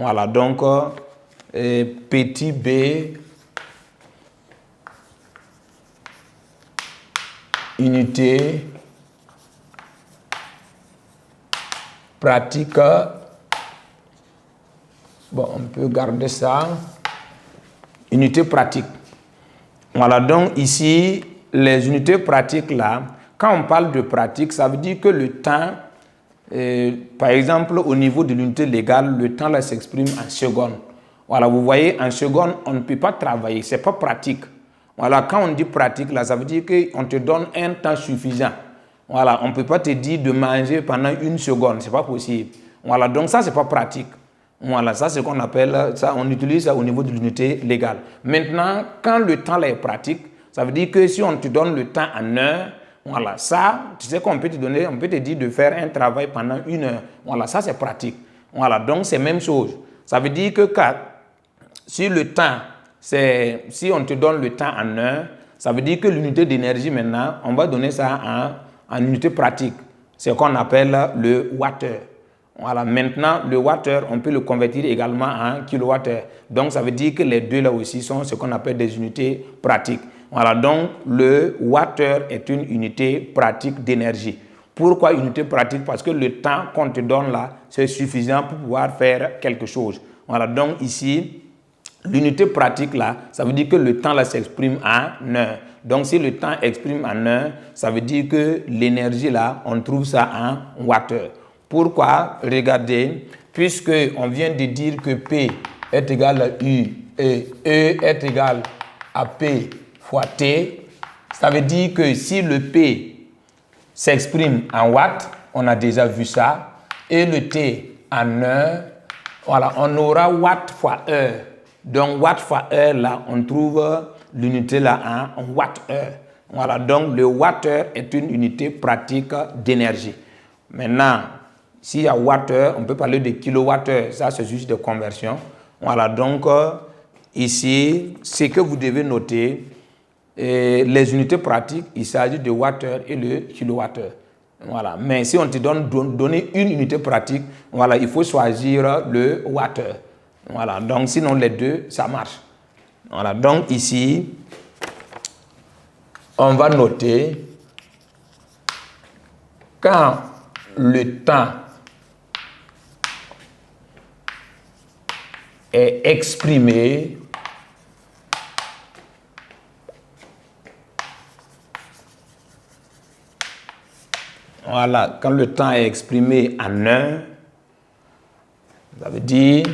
Voilà, donc petit b unité pratique. Bon, on peut garder ça. Unité pratique. Voilà, donc ici, les unités pratiques là, quand on parle de pratique, ça veut dire que le temps, par exemple, au niveau de l'unité légale, le temps là s'exprime en secondes. Voilà, vous voyez, en secondes, on ne peut pas travailler, c'est pas pratique. Voilà, quand on dit pratique là, ça veut dire qu'on te donne un temps suffisant. Voilà, on ne peut pas te dire de manger pendant 1 seconde, c'est pas possible. Voilà, donc ça, c'est pas pratique. Voilà, ça c'est ce qu'on appelle, ça, on utilise ça au niveau de l'unité légale. Maintenant, quand le temps là est pratique, ça veut dire que si on te donne le temps en heure, voilà, ça, tu sais qu'on peut te donner, on peut te dire de faire un travail pendant 1 heure. Voilà, ça c'est pratique. Voilà, donc c'est la même chose. Ça veut dire que si le temps, si on te donne le temps en heure, ça veut dire que l'unité d'énergie maintenant, on va donner ça en unité pratique. C'est ce qu'on appelle le wattheure. Voilà, maintenant, le wattheure, on peut le convertir également en kilowattheure. Donc, ça veut dire que les deux là aussi sont ce qu'on appelle des unités pratiques. Voilà, donc le wattheure est une unité pratique d'énergie. Pourquoi unité pratique? Parce que le temps qu'on te donne là, c'est suffisant pour pouvoir faire quelque chose. Voilà, donc ici, l'unité pratique là, ça veut dire que le temps là s'exprime en heure. Donc, si le temps exprime en heure, ça veut dire que l'énergie là, on trouve ça en wattheure. Pourquoi? Regardez, puisque on vient de dire que P est égal à U et E est égal à P fois T, ça veut dire que si le P s'exprime en watts, on a déjà vu ça, et le T en heure, voilà, on aura watt fois heure. Donc, watt fois heure, là, on trouve l'unité là en watt-heure. Voilà, donc le watt-heure est une unité pratique d'énergie. Maintenant, s'il y a wattheure, on peut parler de kilowattheure. Ça, c'est juste de conversion. Voilà, donc ici, ce que vous devez noter, les unités pratiques, il s'agit de wattheure et le kilowattheure. Voilà, mais si on te donner une unité pratique, voilà, il faut choisir le wattheure. Voilà, donc sinon les deux, ça marche. Voilà, donc ici, on va noter quand le temps est exprimé voilà, quand le temps est exprimé en heure, ça veut dire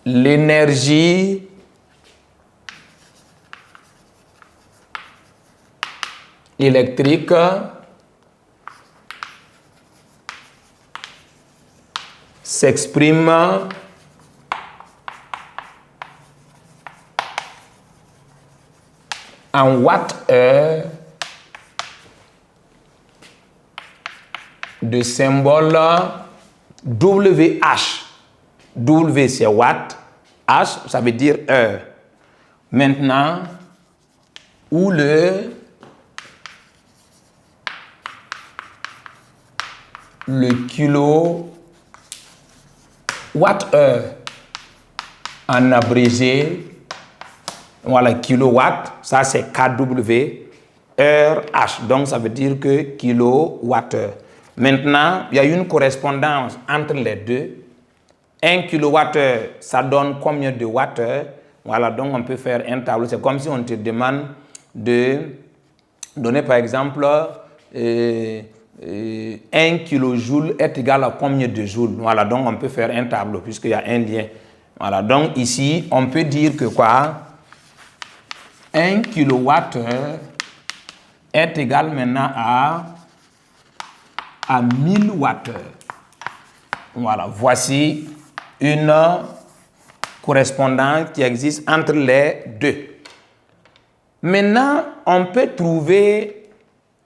l'énergie électrique s'exprime en watts-heure de symbole WH. W c'est watt, H ça veut dire heure. Maintenant, où le kilowatt-heure en abrégé, voilà, kilowatt, ça c'est kW, heure H, donc ça veut dire que kilowattheure. Maintenant, il y a une correspondance entre les deux. 1 kilowattheure, ça donne combien de wattheures? Voilà, donc on peut faire un tableau. C'est comme si on te demande de donner par exemple 1 kilojoule est égal à combien de joules? Voilà, donc on peut faire un tableau puisqu'il y a un lien. Voilà, donc ici, on peut dire que quoi? 1 kilowattheure est égal maintenant à 1000 wattheures. Voilà, voici une correspondance qui existe entre les deux. Maintenant, on peut trouver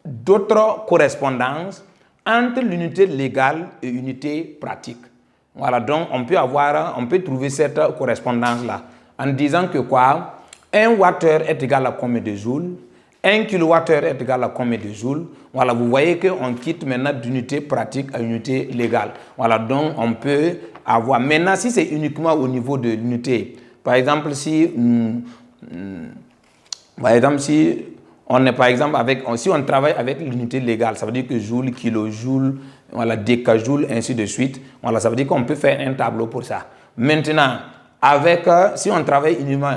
d'autres correspondances entre l'unité légale et l'unité pratique. Voilà, donc on peut trouver cette correspondance-là en disant que quoi? 1 wattheure est égal à combien de joules? 1 kWh est égal à combien de joules? Voilà, vous voyez qu'on quitte maintenant d'unité pratique à unité légale. Voilà, donc on peut avoir... Maintenant, si c'est uniquement au niveau de l'unité, par exemple, si on est par exemple si on travaille avec l'unité légale, ça veut dire que joule, kilojoule, voilà, décajoule, ainsi de suite. Voilà, ça veut dire qu'on peut faire un tableau pour ça. Maintenant, si on travaille uniquement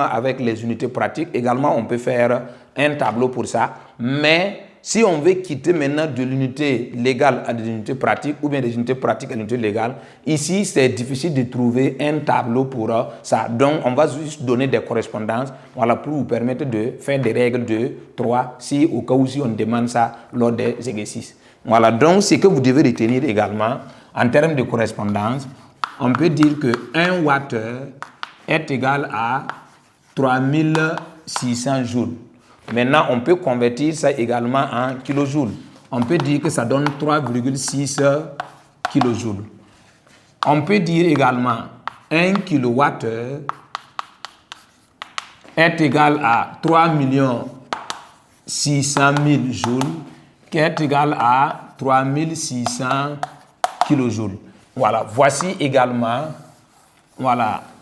avec les unités pratiques, également on peut faire un tableau pour ça. Mais si on veut quitter maintenant de l'unité légale à des unités pratiques ou bien des unités pratiques à l'unité légale, ici c'est difficile de trouver un tableau pour ça. Donc on va juste donner des correspondances, voilà, pour vous permettre de faire des règles de 3 si au cas où si on demande ça lors des exercices. Voilà, donc ce que vous devez retenir également en termes de correspondance, on peut dire que 1 Wh est égal à 3600 joules. Maintenant, on peut convertir ça également en kilojoules. On peut dire que ça donne 3,6 kilojoules. On peut dire également 1 kWh est égal à 3 600 000 joules, qui est égal à 3600 kilojoules. Voilà, voici également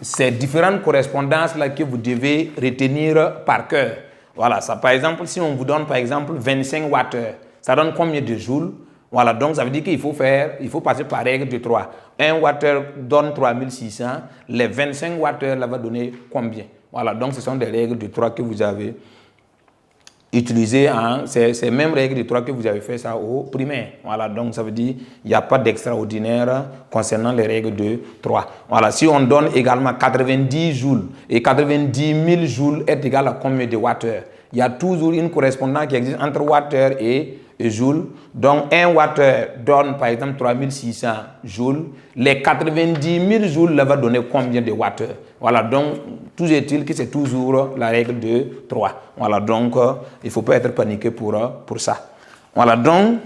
ces différentes correspondances-là que vous devez retenir par cœur. Voilà, ça, par exemple, si on vous donne par exemple 25 Wh, ça donne combien de joules? Voilà, donc ça veut dire qu'il faut passer par règle de 3. 1 Wh donne 3600, les 25 Wh là va donner combien? Voilà, donc ce sont des règles de 3 que vous avez utilisées, ces mêmes règles de 3 que vous avez fait ça au primaire. Voilà, donc ça veut dire qu'il n'y a pas d'extraordinaire concernant les règles de 3. Voilà, si on donne également 90 joules et 90 000 joules est égal à combien de wattheures? Il y a toujours une correspondance qui existe entre wattheures et joules. Donc 1 wattheure donne par exemple 3600 joules. Les 90 000 joules là va donner combien de wattheures? Voilà, donc tout est-il que c'est toujours la règle de 3. Voilà, donc il ne faut pas être paniqué pour ça. Voilà, donc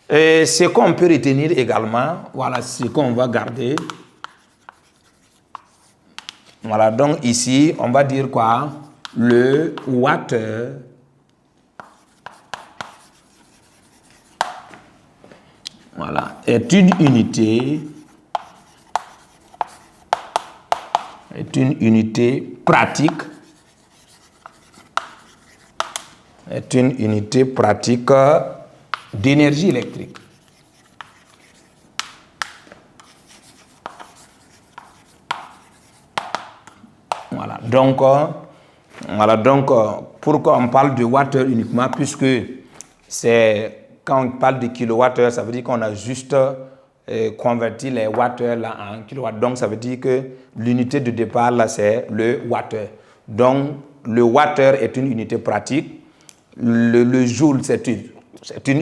ce qu'on peut retenir également, voilà ce qu'on va garder. Voilà, donc ici, on va dire quoi? Le wattheure est une unité pratique. Est une unité pratique d'énergie électrique. Voilà, donc pourquoi on parle de wattheure uniquement, puisque quand on parle de kilowattheure, ça veut dire qu'on a juste converti les wattheures là en kilowatts. Donc ça veut dire que l'unité de départ là c'est le wattheure. Donc le wattheure est une unité pratique. Le joule c'est une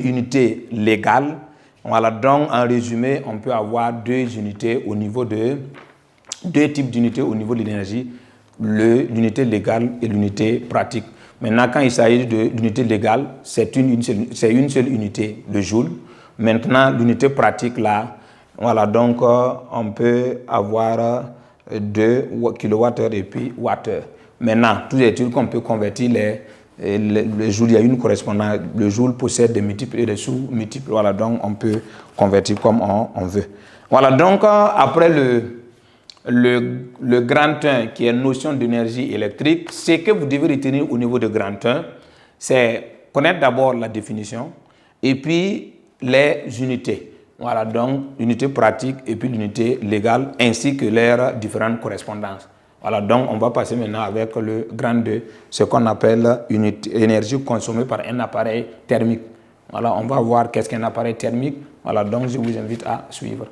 unité légale. Voilà, donc en résumé, on peut avoir deux types d'unités au niveau de l'énergie, l'unité légale et l'unité pratique. Maintenant, quand il s'agit de l'unité légale, c'est une seule unité, le joule. Maintenant, l'unité pratique, là, voilà, donc on peut avoir 2 kWh et puis wattheure. Maintenant, tout est-il qu'on peut convertir le joule, il y a une correspondance. Le joule possède des multiples et des sous-multiples. Voilà, donc on peut convertir comme on veut. Voilà, donc après le grand 1 qui est notion d'énergie électrique, ce que vous devez retenir au niveau de grand 1, c'est connaître d'abord la définition et puis les unités. Voilà, donc l'unité pratique et puis l'unité légale ainsi que leurs différentes correspondances. Voilà, donc on va passer maintenant avec le grand 2, ce qu'on appelle énergie consommée par un appareil thermique. Voilà, on va voir qu'est-ce qu'un appareil thermique. Voilà, donc je vous invite à suivre.